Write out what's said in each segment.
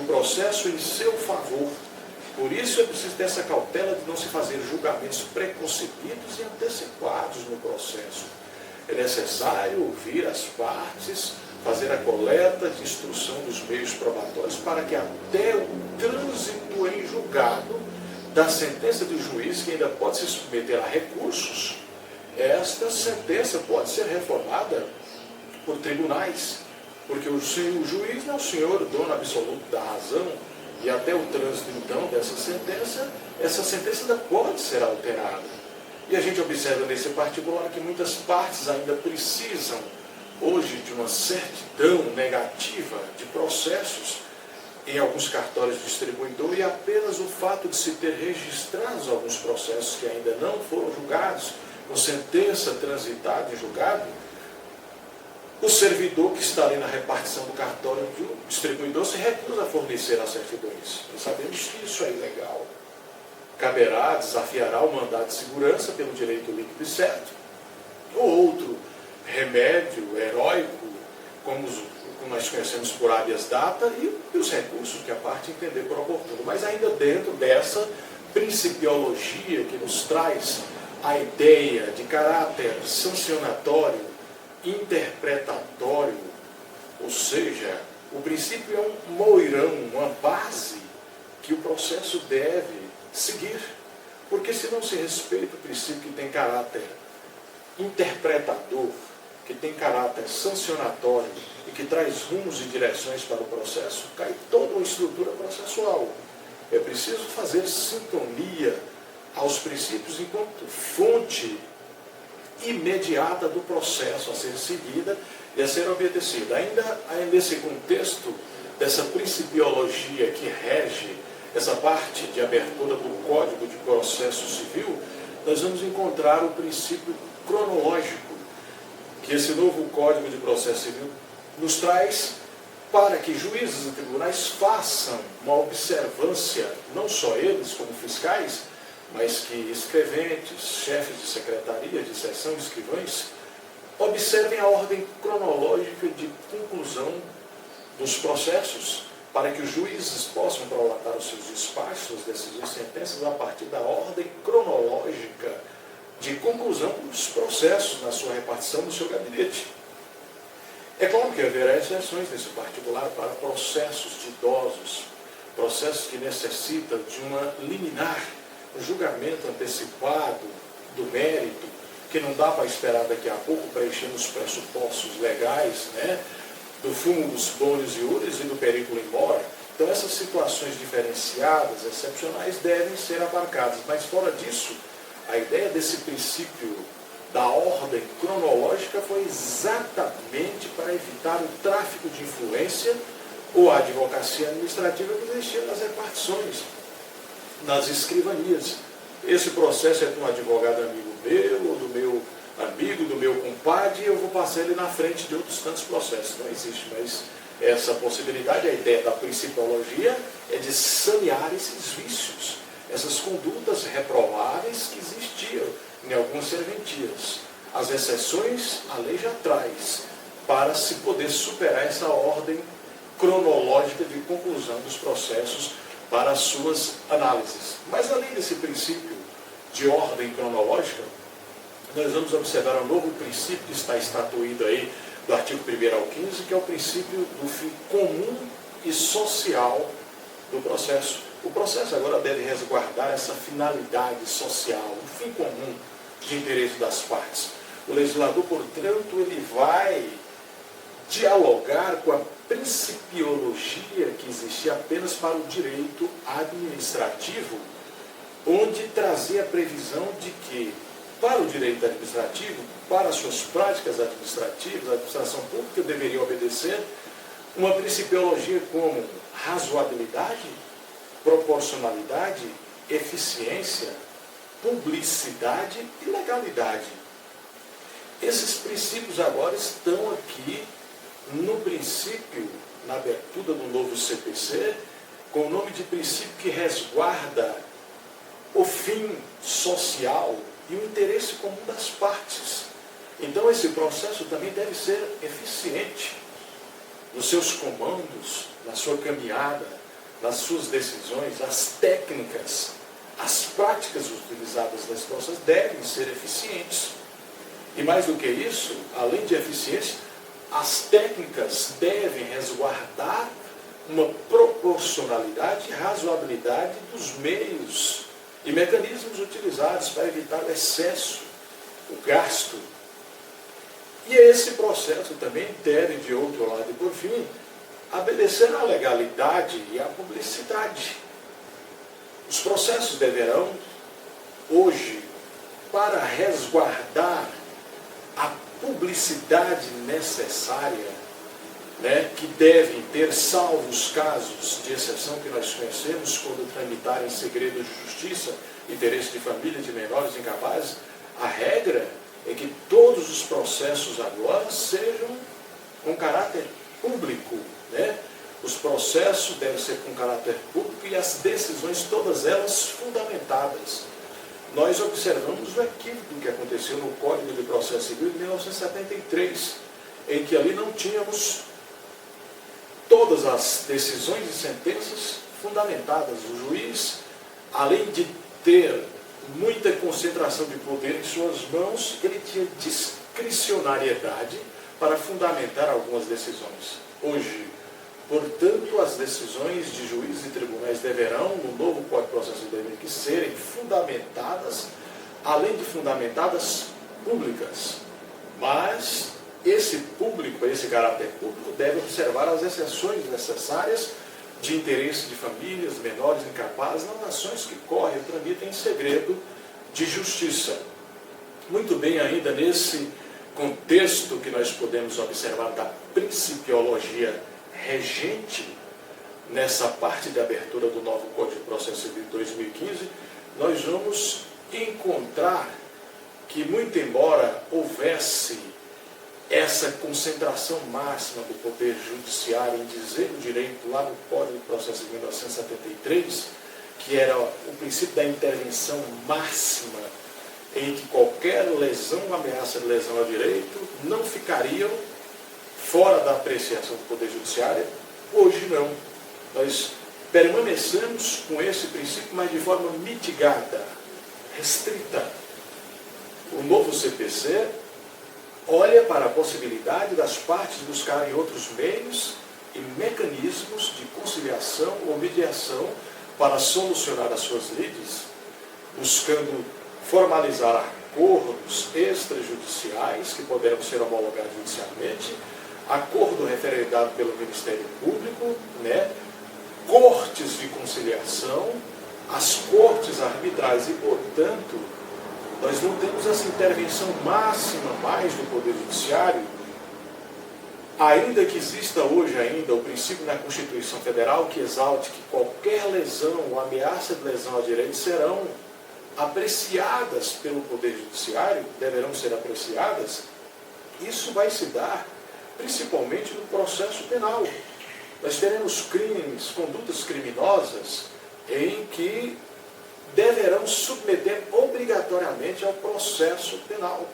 processo em seu favor. Por isso é preciso ter essa cautela de não se fazer julgamentos preconcebidos e antecipados no processo. É necessário ouvir as partes, fazer a coleta de instrução dos meios probatórios para que até o trânsito em julgado da sentença do juiz, que ainda pode se submeter a recursos, esta sentença pode ser reformada por tribunais, porque o juiz não é o senhor, dono absoluto da razão, e até o trânsito, então, dessa sentença, essa sentença ainda pode ser alterada. E a gente observa nesse particular que muitas partes ainda precisam, hoje, de uma certidão negativa de processos em alguns cartórios de distribuidor, e apenas o fato de se ter registrados alguns processos que ainda não foram julgados, com sentença transitada em julgado, o servidor que está ali na repartição do cartório do distribuidor se recusa a fornecer as certidões. Nós sabemos que isso é ilegal. Caberá, desafiará o mandado de segurança pelo direito líquido e certo, ou outro remédio heróico, como nós conhecemos por habeas data, e os recursos que a parte entender por oportuno. Mas ainda dentro dessa principiologia que nos traz a ideia de caráter sancionatório, interpretatório, ou seja, o princípio é um moirão, uma base que o processo deve seguir, porque se não se respeita o princípio que tem caráter interpretador, que tem caráter sancionatório e que traz rumos e direções para o processo, cai toda uma estrutura processual. É preciso fazer sintonia aos princípios enquanto fonte imediata do processo a ser seguida e a ser obedecida. Ainda nesse contexto dessa principiologia que rege essa parte de abertura do Código de Processo Civil, nós vamos encontrar o princípio cronológico que esse novo Código de Processo Civil nos traz para que juízes e tribunais façam uma observância, não só eles como fiscais, mas que escreventes, chefes de secretaria, de seção, escrivães, observem a ordem cronológica de conclusão dos processos, para que os juízes possam prolatar os seus despachos, suas decisões e sentenças a partir da ordem cronológica de conclusão dos processos na sua repartição no seu gabinete. É claro que haverá exceções nesse particular para processos de idosos, processos que necessitam de uma liminar, um julgamento antecipado do mérito, que não dá para esperar daqui a pouco, preenchendo os pressupostos legais, do fumo dos bônus e úris e do periculo in mora. Então essas situações diferenciadas, excepcionais, devem ser abarcadas. Mas fora disso, a ideia desse princípio da ordem cronológica foi exatamente para evitar o tráfico de influência ou a advocacia administrativa que existia nas repartições, nas escrivanias. Esse processo é com um advogado amigo meu, ou do meu amigo, do meu compadre, e eu vou passar ele na frente de outros tantos processos. Não existe, mas essa possibilidade, a ideia da principiologia é de sanear esses vícios, essas condutas reprováveis que existiam em algumas serventias. As exceções a lei já traz para se poder superar essa ordem cronológica de conclusão dos processos para as suas análises. Mas além desse princípio de ordem cronológica, nós vamos observar um novo princípio que está estatuído aí do artigo 1º ao 15, que é o princípio do fim comum e social do processo. O processo agora deve resguardar essa finalidade social, o fim comum de interesse das partes. O legislador, portanto, ele vai dialogar com a principiologia que existia apenas para o direito administrativo, onde trazia a previsão de que, para o direito administrativo, para as suas práticas administrativas, a administração pública deveria obedecer uma principiologia como razoabilidade, proporcionalidade, eficiência, publicidade e legalidade. Esses princípios agora estão aqui no princípio, na abertura do novo CPC, com o nome de princípio que resguarda o fim social e o interesse comum das partes. Então esse processo também deve ser eficiente nos seus comandos, na sua caminhada, nas suas decisões, as técnicas, as práticas utilizadas nesse processo devem ser eficientes. E mais do que isso, além de eficiência, as técnicas devem resguardar uma proporcionalidade e razoabilidade dos meios e mecanismos utilizados para evitar o excesso, o gasto. E esse processo também deve, de outro lado e por fim, obedecer à legalidade e à publicidade. Os processos deverão, hoje, para resguardar a publicidade necessária, que devem ter, salvo os casos de exceção que nós conhecemos, quando tramitarem segredo de justiça, interesse de família, de menores incapazes, a regra é que todos os processos agora sejam com caráter público. Os processos devem ser com caráter público e as decisões, todas elas fundamentadas. Nós observamos o equívoco que aconteceu no Código de Processo Civil de 1973, em que ali não tínhamos todas as decisões e sentenças fundamentadas. O juiz, além de ter muita concentração de poder em suas mãos, ele tinha discricionariedade para fundamentar algumas decisões. Hoje, portanto, as decisões de juízes e tribunais deverão, no novo Código de Processo Civil, que serem fundamentadas, além de fundamentadas, públicas. Mas esse público, esse caráter público, deve observar as exceções necessárias de interesse de famílias, menores incapazes, nas ações que correm, tramitam em segredo de justiça. Muito bem, ainda nesse contexto que nós podemos observar da principiologia regente, nessa parte de abertura do novo Código de Processo Civil de 2015, nós vamos encontrar que, muito embora houvesse essa concentração máxima do Poder Judiciário em dizer o direito lá no Código de Processo Civil de 1973, que era o princípio da intervenção máxima, em que qualquer lesão ou ameaça de lesão ao direito não ficariam fora da apreciação do Poder Judiciário, hoje não. Nós permanecemos com esse princípio, mas de forma mitigada, restrita. O novo CPC olha para a possibilidade das partes buscarem outros meios e mecanismos de conciliação ou mediação para solucionar as suas lides, buscando formalizar acordos extrajudiciais que poderão ser homologados judicialmente, acordo referendado pelo Ministério Público, cortes de conciliação, as cortes arbitrais e, portanto, nós não temos essa intervenção máxima mais do Poder Judiciário, ainda que exista hoje ainda o princípio na Constituição Federal que exalte que qualquer lesão ou ameaça de lesão ao direito serão apreciadas pelo Poder Judiciário, deverão ser apreciadas. Isso vai se dar principalmente no processo penal. Nós teremos crimes, condutas criminosas, em que deverão submeter obrigatoriamente ao processo penal,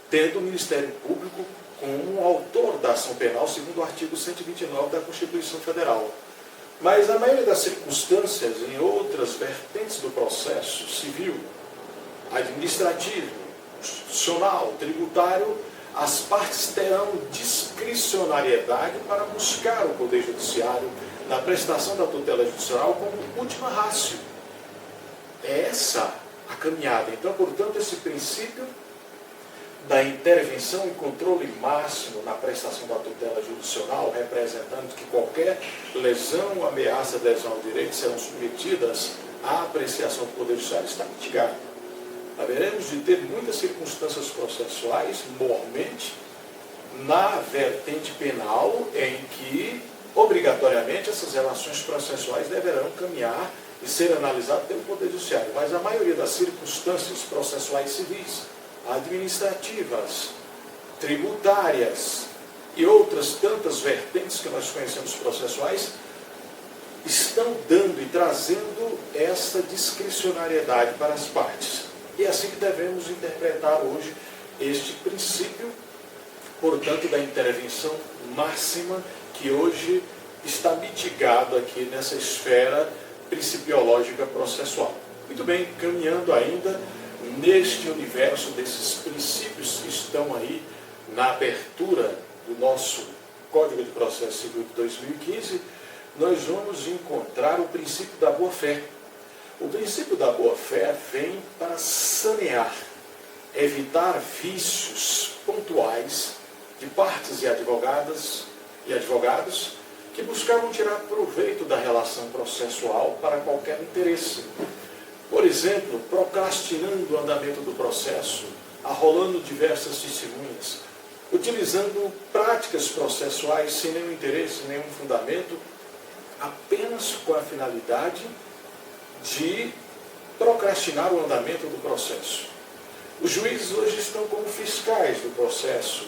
tendo o Ministério Público como autor da ação penal, segundo o artigo 129 da Constituição Federal. Mas, na maioria das circunstâncias, em outras vertentes do processo civil, administrativo, constitucional, tributário, as partes terão discricionariedade para buscar o Poder Judiciário na prestação da tutela judicial como última ratio. É essa a caminhada. Então, portanto, esse princípio da intervenção e controle máximo na prestação da tutela judicial, representando que qualquer lesão ou ameaça de lesão ao direito serão submetidas à apreciação do Poder Judiciário, está mitigado. Haveremos de ter muitas circunstâncias processuais, mormente, na vertente penal, em que, obrigatoriamente, essas relações processuais deverão caminhar e ser analisadas pelo Poder Judiciário. Mas a maioria das circunstâncias processuais civis, administrativas, tributárias e outras tantas vertentes que nós conhecemos processuais, estão dando e trazendo essa discricionariedade para as partes. E é assim que devemos interpretar hoje este princípio, portanto, da intervenção máxima, que hoje está mitigado aqui nessa esfera principiológica processual. Muito bem, caminhando ainda neste universo desses princípios que estão aí na abertura do nosso Código de Processo Civil de 2015, nós vamos encontrar o princípio da boa-fé. O princípio da boa-fé vem para sanear, evitar vícios pontuais de partes e advogados que buscavam tirar proveito da relação processual para qualquer interesse. Por exemplo, procrastinando o andamento do processo, arrolando diversas testemunhas, utilizando práticas processuais sem nenhum interesse, nenhum fundamento, apenas com a finalidade de procrastinar o andamento do processo. Os juízes hoje estão como fiscais do processo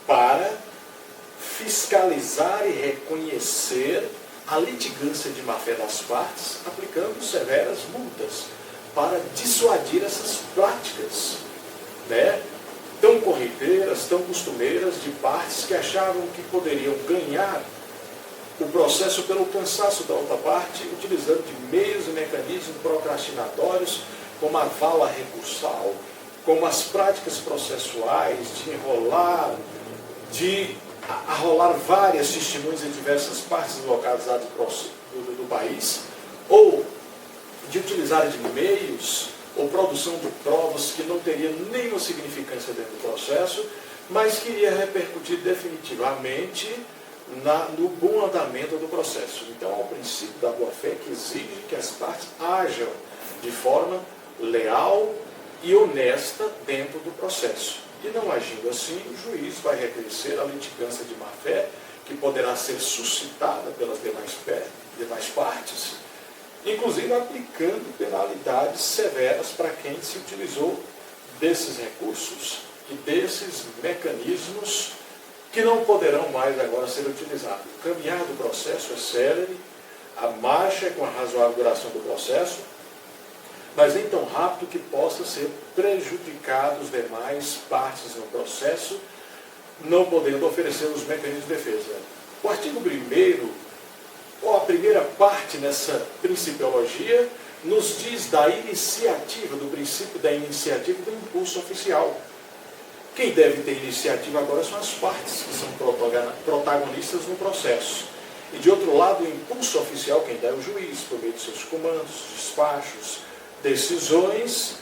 para fiscalizar e reconhecer a litigância de má-fé das partes, aplicando severas multas para dissuadir essas práticas, tão corriqueiras, tão costumeiras de partes que achavam que poderiam ganhar o processo pelo cansaço da outra parte, utilizando de meios e mecanismos procrastinatórios, como a vala recursal, como as práticas processuais de enrolar, de arrolar várias testemunhas em diversas partes localizadas do país, ou de utilizar de meios ou produção de provas que não teria nenhuma significância dentro do processo, mas que iria repercutir definitivamente no bom andamento do processo. Então, há o princípio da boa-fé que exige que as partes ajam de forma leal e honesta dentro do processo. E não agindo assim, o juiz vai reconhecer a litigância de má-fé, que poderá ser suscitada pelas demais partes, inclusive aplicando penalidades severas para quem se utilizou desses recursos e desses mecanismos que não poderão mais agora ser utilizados. O caminhar do processo é célere, a marcha é com a razoável duração do processo, mas nem tão rápido que possa ser prejudicado os demais partes no processo, não podendo oferecer os mecanismos de defesa. O artigo 1º, ou a primeira parte nessa principiologia, nos diz da iniciativa, do princípio da iniciativa e do impulso oficial. Quem deve ter iniciativa agora são as partes que são protagonistas no processo. E de outro lado, o impulso oficial, quem dá é o juiz, por meio de seus comandos, despachos, decisões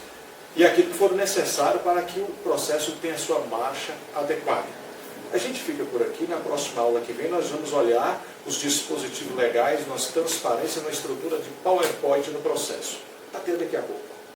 e aquilo que for necessário para que o processo tenha sua marcha adequada. A gente fica por aqui, na próxima aula que vem nós vamos olhar os dispositivos legais, nas transparências, na estrutura de PowerPoint no processo. Até daqui a pouco.